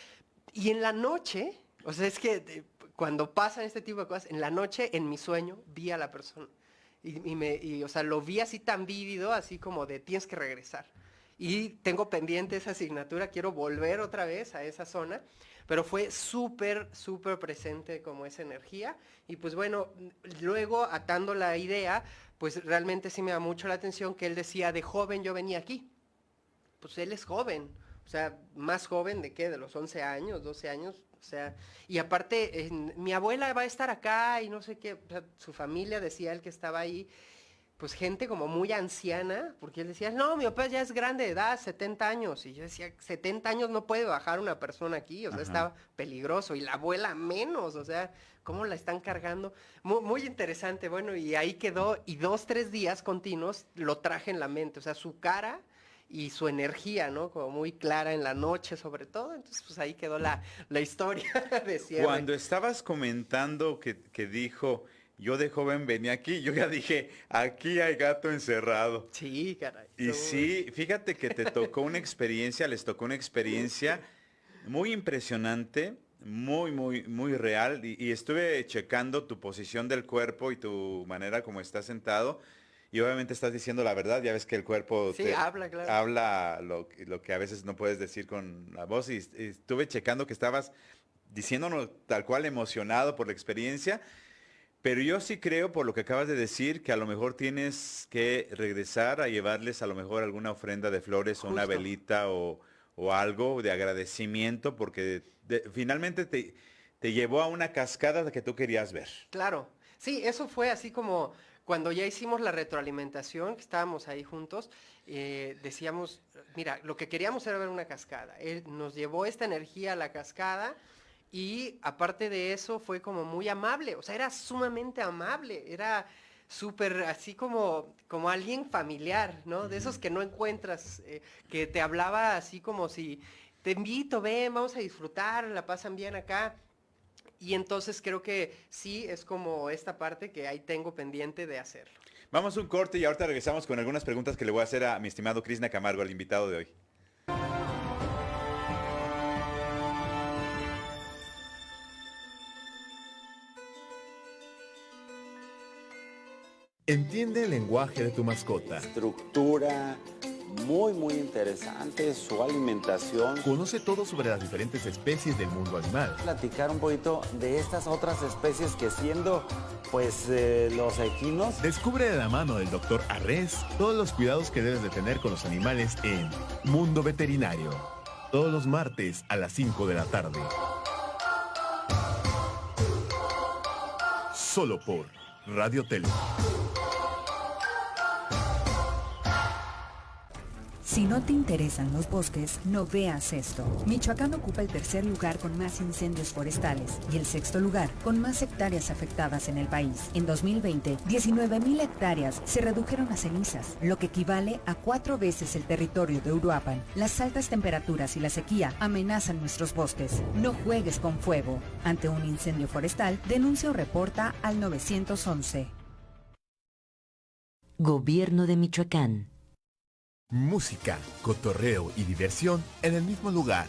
y en la noche, o sea, es que cuando pasan este tipo de cosas, en la noche, en mi sueño, vi a la persona. Y o sea, lo vi así tan vívido, así como de tienes que regresar. Y tengo pendiente esa asignatura, quiero volver otra vez a esa zona, pero fue súper, súper presente como esa energía. Y pues bueno, luego atando la idea, pues realmente sí me da mucho la atención que él decía, de joven yo venía aquí. Pues él es joven, o sea, más joven de qué, de los 11 años, 12 años, o sea, y aparte, mi abuela va a estar acá y no sé qué, o sea, su familia decía él que estaba ahí, pues gente como muy anciana, porque él decía, no, mi papá ya es grande de edad, 70 años, y yo decía, 70 años no puede bajar una persona aquí, o sea, estaba peligroso, y la abuela menos, o sea, ¿cómo la están cargando? Muy, muy interesante, bueno, y ahí quedó, y 2-3 días continuos lo traje en la mente, o sea, su cara y su energía, ¿no? Como muy clara en la noche sobre todo, entonces pues ahí quedó la historia de cierre. Cuando estabas comentando que dijo, yo de joven venía aquí, yo ya dije, aquí hay gato encerrado. Sí, caray. Y sí, fíjate que te tocó una experiencia, les tocó una experiencia muy impresionante, muy, muy, muy real, y estuve checando tu posición del cuerpo y tu manera como estás sentado. Y obviamente estás diciendo la verdad, ya ves que el cuerpo sí, habla, claro. Habla lo que a veces no puedes decir con la voz. Y estuve checando que estabas diciéndonos tal cual emocionado por la experiencia. Pero yo sí creo, por lo que acabas de decir, que a lo mejor tienes que regresar a llevarles a lo mejor alguna ofrenda de flores o una velita o algo de agradecimiento, porque finalmente te llevó a una cascada que tú querías ver. Claro, sí, eso fue así como cuando ya hicimos la retroalimentación, que estábamos ahí juntos, decíamos, mira, lo que queríamos era ver una cascada. Él nos llevó esta energía a la cascada y aparte de eso fue como muy amable, o sea, era sumamente amable, era súper así como alguien familiar, ¿no? De esos que no encuentras, que te hablaba así como si, te invito, ven, vamos a disfrutar, la pasan bien acá. Y entonces creo que sí es como esta parte que ahí tengo pendiente de hacerlo. Vamos a un corte y ahorita regresamos con algunas preguntas que le voy a hacer a mi estimado Krishna Camargo, al invitado de hoy. Entiende el lenguaje de tu mascota. Estructura muy interesante, su alimentación. Conoce todo sobre las diferentes especies del mundo animal. Platicar un poquito de estas otras especies que siendo pues los equinos. Descubre de la mano del Dr. Arrés todos los cuidados que debes de tener con los animales en Mundo Veterinario. Todos los martes a las 5 de la tarde. Solo por Radio Tele. Si no te interesan los bosques, no veas esto. Michoacán ocupa el tercer lugar con más incendios forestales y el sexto lugar con más hectáreas afectadas en el país. En 2020, 19,000 hectáreas se redujeron a cenizas, lo que equivale a 4 veces el territorio de Uruapan. Las altas temperaturas y la sequía amenazan nuestros bosques. No juegues con fuego. Ante un incendio forestal, denuncia o reporta al 911. Gobierno de Michoacán. Música, cotorreo y diversión en el mismo lugar.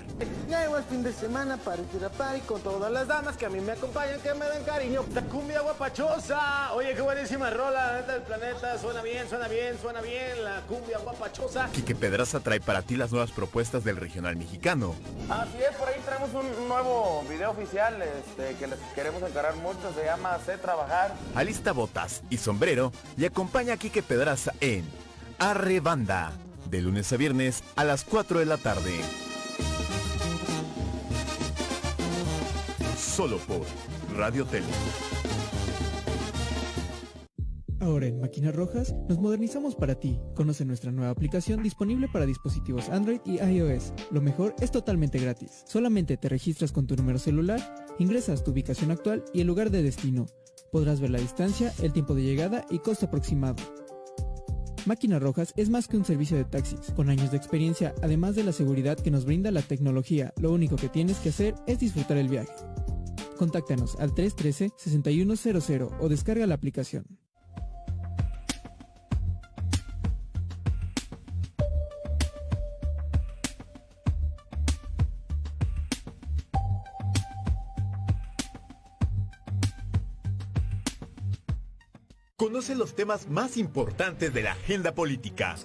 Ya llegó el fin de semana para ir a party con todas las damas que a mí me acompañan, que me dan cariño. La cumbia guapachosa. Oye, qué buenísima rola, la neta del planeta. Suena bien, la cumbia guapachosa. Quique Pedraza trae para ti las nuevas propuestas del regional mexicano. Así es, por ahí traemos un nuevo video oficial que les queremos encargar mucho. Se llama Sé Trabajar. Alista botas y sombrero y acompaña a Quique Pedraza en Arre Banda, de lunes a viernes a las 4 de la tarde. Solo por Radio Tele. Ahora en Máquinas Rojas nos modernizamos para ti. Conoce nuestra nueva aplicación disponible para dispositivos Android y iOS. Lo mejor es totalmente gratis. Solamente te registras con tu número celular, ingresas tu ubicación actual y el lugar de destino. Podrás ver la distancia, el tiempo de llegada y costo aproximado. Máquinas Rojas es más que un servicio de taxis. Con años de experiencia, además de la seguridad que nos brinda la tecnología, lo único que tienes que hacer es disfrutar el viaje. Contáctanos al 313-6100 o descarga la aplicación. Conoce los temas más importantes de la agenda política.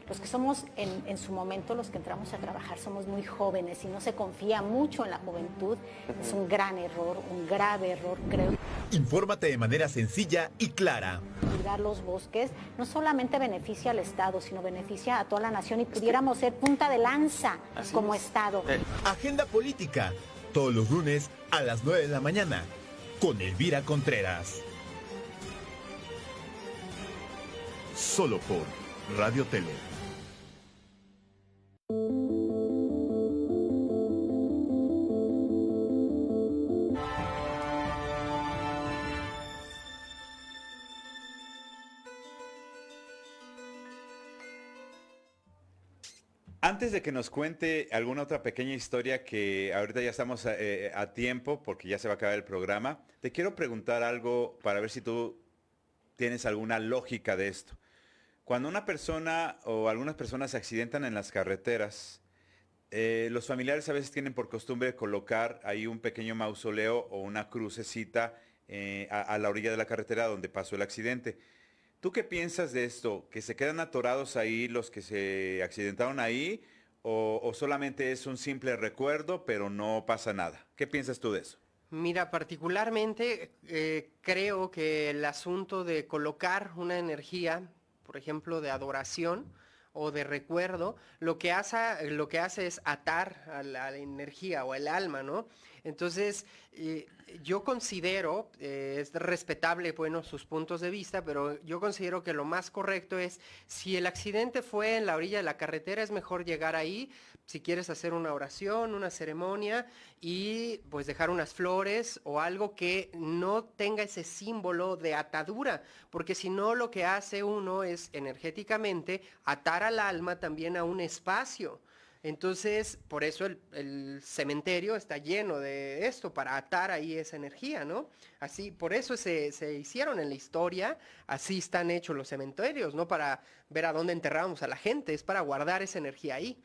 Los que somos en su momento, los que entramos a trabajar, somos muy jóvenes y no se confía mucho en la juventud. Es un gran error, un grave error, creo. Infórmate de manera sencilla y clara. Cuidar los bosques no solamente beneficia al Estado, sino beneficia a toda la nación y pudiéramos ser punta de lanza como Estado. Agenda política, todos los lunes a las 9 de la mañana, con Elvira Contreras. Solo por Radio Tele. Antes de que nos cuente alguna otra pequeña historia, que ahorita ya estamos a tiempo porque ya se va a acabar el programa, te quiero preguntar algo para ver si tú tienes alguna lógica de esto. Cuando una persona o algunas personas se accidentan en las carreteras, los familiares a veces tienen por costumbre colocar ahí un pequeño mausoleo o una crucecita a la orilla de la carretera donde pasó el accidente. ¿Tú qué piensas de esto? ¿Que se quedan atorados ahí los que se accidentaron ahí? ¿O solamente es un simple recuerdo pero no pasa nada? ¿Qué piensas tú de eso? Mira, particularmente creo que el asunto de colocar una energía, por ejemplo, de adoración o de recuerdo, lo que hace es atar a la energía o el alma, ¿no? Entonces, yo considero, es respetable, bueno, sus puntos de vista, pero yo considero que lo más correcto es, si el accidente fue en la orilla de la carretera, es mejor llegar ahí, si quieres hacer una oración, una ceremonia, y pues dejar unas flores o algo que no tenga ese símbolo de atadura, porque si no, lo que hace uno es energéticamente atar al alma también a un espacio. Entonces, por eso el cementerio está lleno de esto, para atar ahí esa energía, ¿no? Así, por eso se hicieron en la historia, así están hechos los cementerios, no para ver a dónde enterramos a la gente, es para guardar esa energía ahí.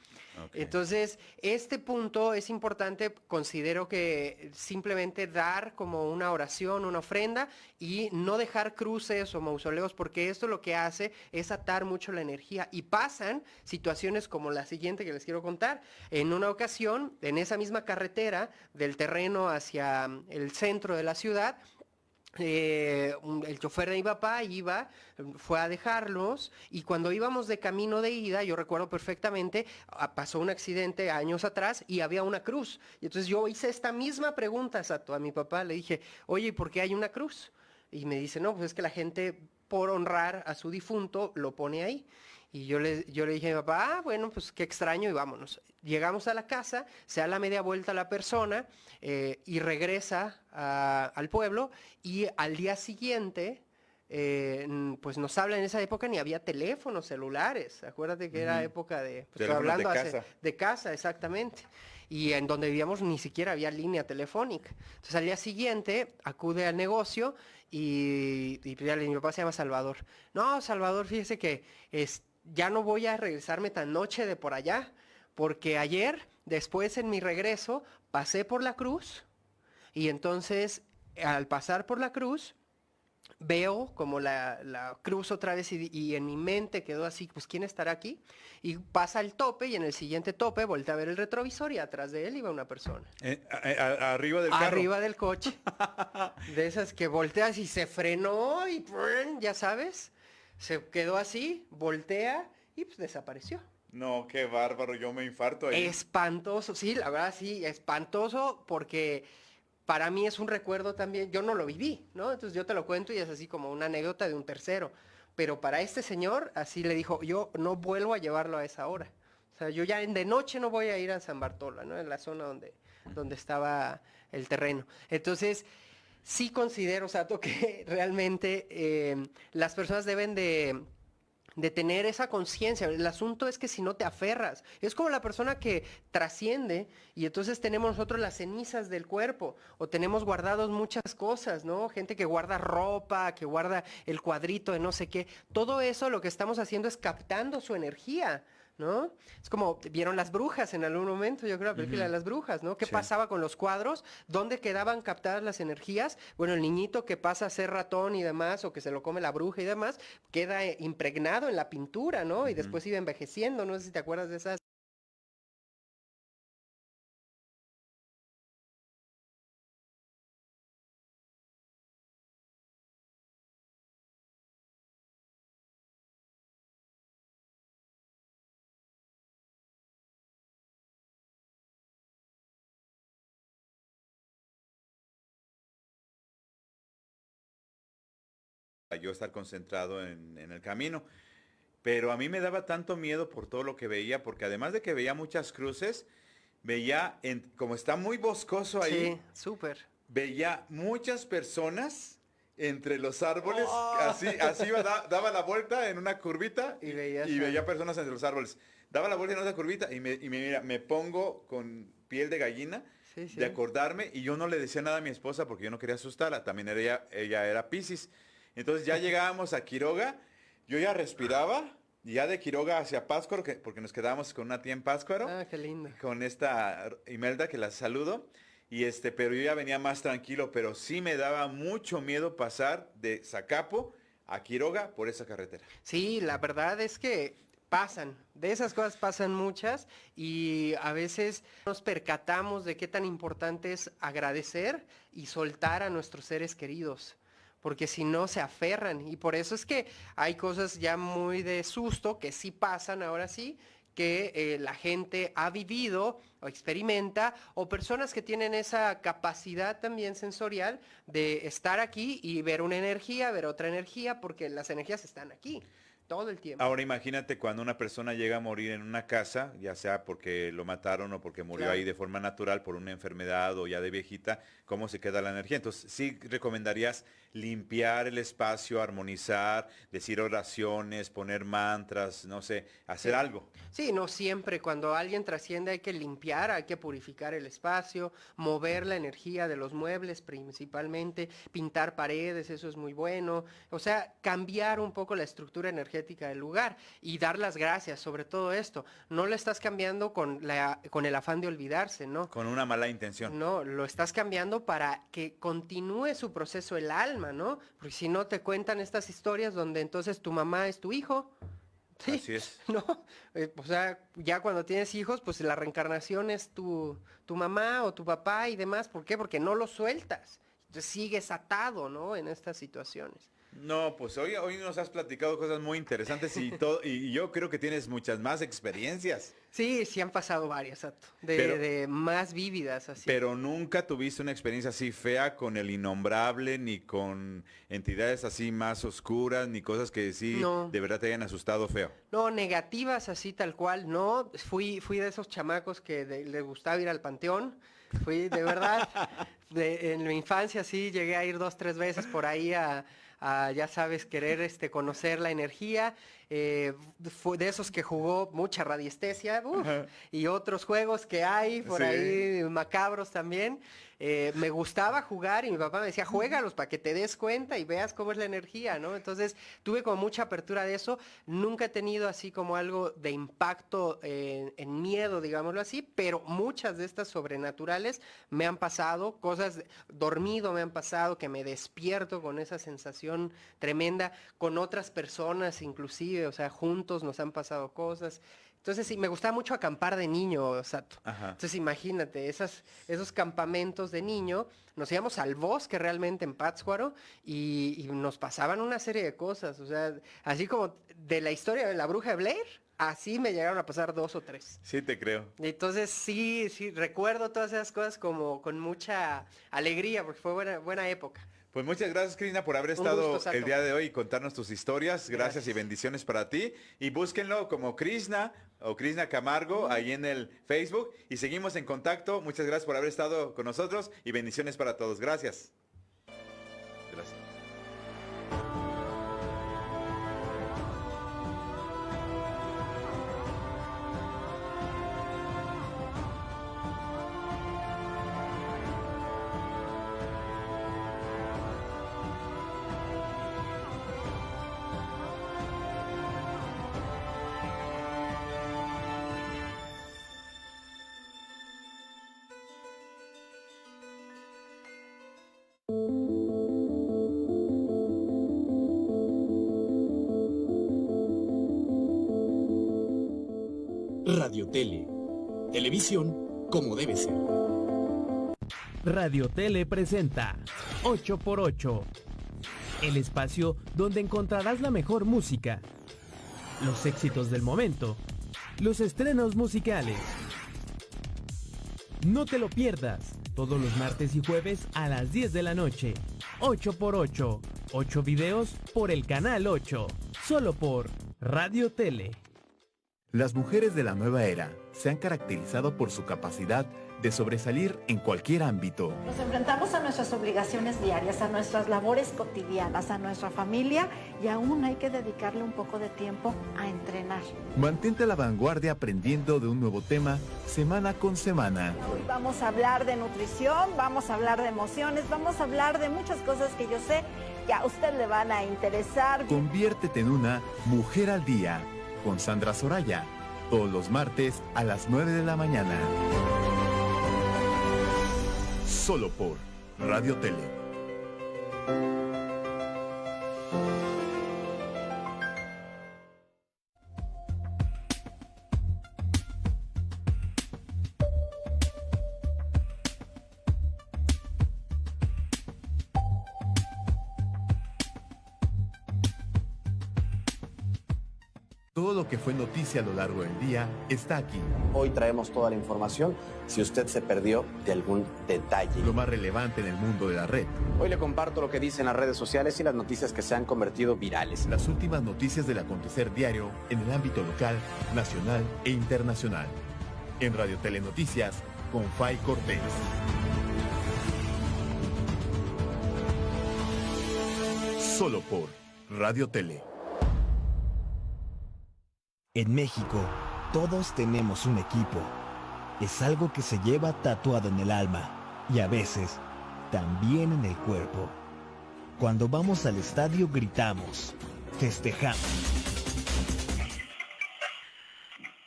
Okay. Entonces, este punto es importante, considero que simplemente dar como una oración, una ofrenda, y no dejar cruces o mausoleos, porque esto lo que hace es atar mucho la energía, y pasan situaciones como la siguiente que les quiero contar. En una ocasión, en esa misma carretera del terreno hacia el centro de la ciudad, el chofer de mi papá fue a dejarlos, y cuando íbamos de camino de ida, yo recuerdo perfectamente, pasó un accidente años atrás y había una cruz. Y entonces yo hice esta misma pregunta a mi papá, le dije, oye, ¿por qué hay una cruz? Y me dice, no, pues es que la gente, por honrar a su difunto, lo pone ahí. Y yo le dije a mi papá, bueno, pues qué extraño, y vámonos. Llegamos a la casa, se da la media vuelta la persona y regresa al pueblo, y al día siguiente, pues nos habla, en esa época ni había teléfonos celulares, acuérdate que era época de, pues estoy hablando de casa, exactamente. Y en donde vivíamos ni siquiera había línea telefónica. Entonces al día siguiente acude al negocio y mi papá se llama Salvador. No, Salvador, fíjese que ya no voy a regresarme tan noche de por allá, porque ayer, después en mi regreso, pasé por la cruz, y entonces al pasar por la cruz, veo como la cruz otra vez, y en mi mente quedó así, pues ¿quién estará aquí? Y pasa el tope, y en el siguiente tope volteé a ver el retrovisor, y atrás de él iba una persona. ¿Arriba del carro? Arriba del coche. De esas que volteas y se frenó y ya sabes, se quedó así, voltea y pues desapareció. No, qué bárbaro, yo me infarto ahí. Espantoso, sí, la verdad sí, espantoso, porque para mí es un recuerdo también, yo no lo viví, ¿no? Entonces yo te lo cuento y es así como una anécdota de un tercero, pero para este señor así le dijo, yo no vuelvo a llevarlo a esa hora. O sea, yo ya de noche no voy a ir a San Bartola, ¿no? En la zona donde estaba el terreno. Entonces, sí considero, Sato, que realmente las personas deben de tener esa conciencia. El asunto es que si no te aferras, es como la persona que trasciende, y entonces tenemos nosotros las cenizas del cuerpo, o tenemos guardados muchas cosas, ¿no? Gente que guarda ropa, que guarda el cuadrito de no sé qué. Todo eso lo que estamos haciendo es captando su energía, ¿no? Es como, vieron Las Brujas en algún momento, yo creo, la película de Las Brujas, ¿no? ¿Qué pasaba con los cuadros? ¿Dónde quedaban captadas las energías? Bueno, el niñito que pasa a ser ratón y demás, o que se lo come la bruja y demás, queda impregnado en la pintura, ¿no? Y después iba envejeciendo, no sé si te acuerdas de esas. Yo estar concentrado en el camino. Pero a mí me daba tanto miedo por todo lo que veía, porque además de que veía muchas cruces, veía, como está muy boscoso ahí, sí, súper. Veía muchas personas entre los árboles, así daba la vuelta en una curvita y veía personas entre los árboles. Daba la vuelta en otra curvita y mira, me pongo con piel de gallina. Sí. De acordarme, y yo no le decía nada a mi esposa porque yo no quería asustarla, también ella era Piscis. Entonces ya llegábamos a Quiroga, yo ya respiraba, ya de Quiroga hacia Pátzcuaro, porque nos quedábamos con una tía en Pátzcuaro. Ah, qué lindo. Con esta Imelda, que la saludo, pero yo ya venía más tranquilo, pero sí me daba mucho miedo pasar de Zacapo a Quiroga por esa carretera. Sí, la verdad es que de esas cosas pasan muchas, y a veces nos percatamos de qué tan importante es agradecer y soltar a nuestros seres queridos. porque si no se aferran. Y por eso es que hay cosas ya muy de susto que sí pasan ahora sí, que la gente ha vivido o experimenta, o personas que tienen esa capacidad también sensorial de estar aquí y ver una energía, ver otra energía, porque las energías están aquí todo el tiempo. Ahora imagínate cuando una persona llega a morir en una casa, ya sea porque lo mataron o porque murió Claro. ahí de forma natural por una enfermedad o ya de viejita, ¿cómo se queda la energía? Entonces, sí recomendarías limpiar el espacio, armonizar, decir oraciones, poner mantras, no sé, hacer algo. Sí, no siempre. Cuando alguien trasciende hay que limpiar, hay que purificar el espacio, mover la energía de los muebles principalmente, pintar paredes, eso es muy bueno. O sea, cambiar un poco la estructura energética del lugar y dar las gracias sobre todo esto. No lo estás cambiando con el afán de olvidarse, ¿no? Con una mala intención. No, lo estás cambiando para que continúe su proceso el alma, ¿no? Porque si no te cuentan estas historias donde entonces tu mamá es tu hijo. Sí, así es. ¿No? O sea, ya cuando tienes hijos, pues la reencarnación es tu mamá o tu papá y demás. ¿Por qué? Porque no lo sueltas. Entonces sigues atado, ¿no? En estas situaciones. No, pues hoy nos has platicado cosas muy interesantes y yo creo que tienes muchas más experiencias. Sí, sí han pasado varias, Sato, de más vívidas así. Pero nunca tuviste una experiencia así fea con el innombrable, ni con entidades así más oscuras, ni cosas que sí de verdad te hayan asustado feo. No, negativas así tal cual, no. Fui de esos chamacos que les gustaba ir al panteón. Fui, de verdad, en mi infancia sí llegué a ir 2, 3 veces por ahí a ya sabes, querer conocer la energía. Fue de esos que jugó mucha radiestesia y otros juegos que hay por ahí macabros también. Me gustaba jugar y mi papá me decía, juégalos para que te des cuenta y veas cómo es la energía, ¿no? Entonces tuve como mucha apertura de eso. Nunca he tenido así como algo de impacto en miedo, digámoslo así, pero muchas de estas sobrenaturales me han pasado, cosas dormido me han pasado, que me despierto con esa sensación tremenda, con otras personas inclusive, o sea, juntos nos han pasado cosas. Entonces sí, me gustaba mucho acampar de niño, Sato. Ajá. Entonces imagínate, esos campamentos de niño, nos íbamos al bosque realmente en Pátzcuaro y nos pasaban una serie de cosas, o sea, así como de la historia de la bruja de Blair, así me llegaron a pasar 2 o 3. Sí, te creo. Entonces sí, recuerdo todas esas cosas como con mucha alegría, porque fue buena época. Pues muchas gracias, Krishna, por haber estado el día de hoy y contarnos tus historias. Gracias y bendiciones para ti. Y búsquenlo como Krishna o Krishna Camargo ahí en el Facebook. Y seguimos en contacto. Muchas gracias por haber estado con nosotros y bendiciones para todos. Gracias. Gracias. Radio Tele. Televisión como debe ser. Radio Tele presenta 8x8. El espacio donde encontrarás la mejor música, los éxitos del momento, los estrenos musicales. No te lo pierdas, todos los martes y jueves a las 10 de la noche. 8x8. 8 videos por el canal 8. Solo por Radio Tele. Las mujeres de la nueva era se han caracterizado por su capacidad de sobresalir en cualquier ámbito. Nos enfrentamos a nuestras obligaciones diarias, a nuestras labores cotidianas, a nuestra familia y aún hay que dedicarle un poco de tiempo a entrenar. Mantente a la vanguardia aprendiendo de un nuevo tema semana con semana. Hoy vamos a hablar de nutrición, vamos a hablar de emociones, vamos a hablar de muchas cosas que yo sé que a usted le van a interesar. Conviértete en una mujer al día con Sandra Soraya, todos los martes a las 9 de la mañana. Solo por Radio Tele. Todo lo que fue noticia a lo largo del día está aquí. Hoy traemos toda la información si usted se perdió de algún detalle. Lo más relevante en el mundo de la red. Hoy le comparto lo que dicen las redes sociales y las noticias que se han convertido virales. Las últimas noticias del acontecer diario en el ámbito local, nacional e internacional. En Radio Tele Noticias, con Fay Cortés. Solo por Radio Tele. En México, todos tenemos un equipo. Es algo que se lleva tatuado en el alma y a veces también en el cuerpo. Cuando vamos al estadio gritamos, festejamos.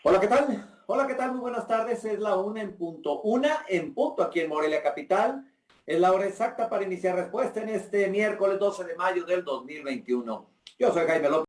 Hola, ¿qué tal? Hola, ¿qué tal? Muy buenas tardes. Es la 1 en punto. 1 en punto aquí en Morelia Capital. Es la hora exacta para iniciar respuesta en este miércoles 12 de mayo del 2021. Yo soy Jaime López.